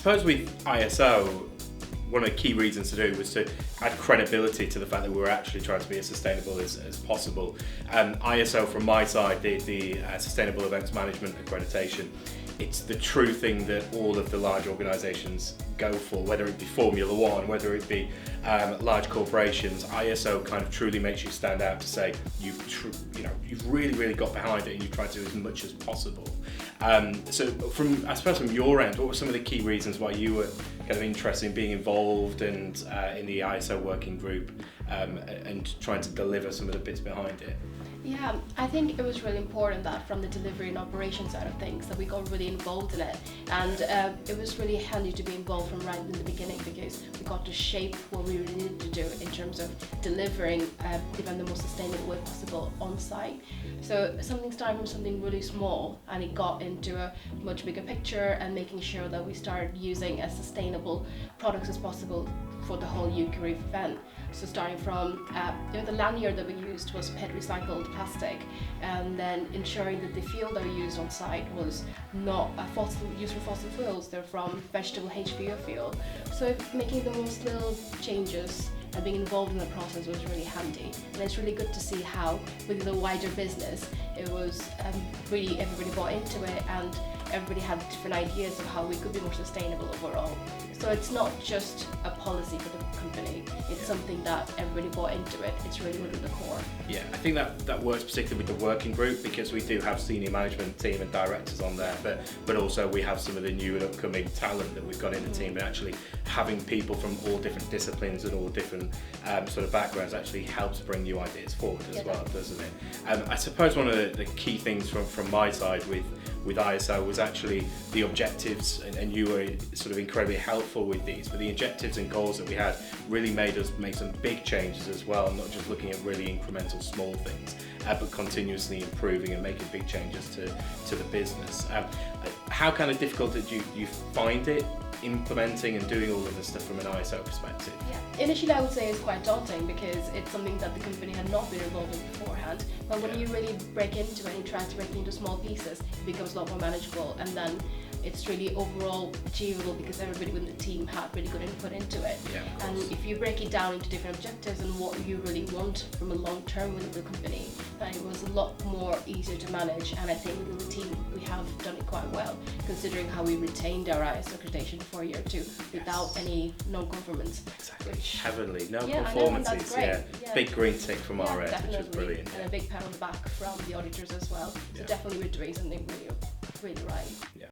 suppose with ISO, one of the key reasons to do it was to add credibility to the fact that we were actually trying to be as sustainable as possible. ISO from my side, the Sustainable Events Management Accreditation, it's the true thing that all of the large organisations go for, whether it be Formula One, whether it be large corporations. ISO kind of truly makes you stand out to say you've really got behind it and you've tried to do as much as possible. So I suppose from your end, what were some of the key reasons why you were kind of interested in being involved and in the ISO working group and trying to deliver some of the bits behind it? Yeah, I think it was really important that from the delivery and operation side of things that we got really involved in it, and it was really handy to be involved from right in the beginning because we got to shape what we really needed to do in terms of delivering even the most sustainable way possible on site. So something started from something really small and it got into a much bigger picture and making sure that we started using as sustainable products as possible for the whole UKREiiF event. So starting from the lanyard that we used was PET recycled plastic, and then ensuring that the fuel that we used on site was not used for fossil fuels, they're from vegetable HVO fuel. So making the most little changes and being involved in the process was really handy. And it's really good to see how within the wider business it was really everybody bought into it and everybody had different ideas of how we could be more sustainable overall. So it's not just a policy for the company, it's something that everybody bought into it. It's really within the core. Yeah, I think that works particularly with the working group because we do have senior management team and directors on there, but also we have some of the new and upcoming talent that we've got in the team, and actually having people from all different disciplines and all different sort of backgrounds actually helps bring new ideas forward as well, doesn't it? I suppose one of the key things from my side with ISO was actually the objectives, and you were sort of incredibly helpful with these, but the objectives and goals that we had really made us make some big changes as well, not just looking at really incremental small things, but continuously improving and making big changes to the business. How kind of difficult did you find it implementing and doing all of this stuff from an ISO perspective? Yeah, initially I would say it's quite daunting because it's something that the company had not been involved in beforehand, but when you really break into it and try to break it into small pieces, it becomes a lot more manageable, and then it's really overall achievable because everybody within the team had really good input into it. And if you break it down into different objectives and what you really want from a long term within the company, then it was a lot more easier to manage, and I think within the team we have done it quite well considering how we retained our ISO accreditation for a year or two without any non-conformance. Exactly. Heavenly, no conformances. Big green tick from our end, which was brilliant. And a big pat on the back from the auditors as well. So definitely we're doing something really right. Yeah.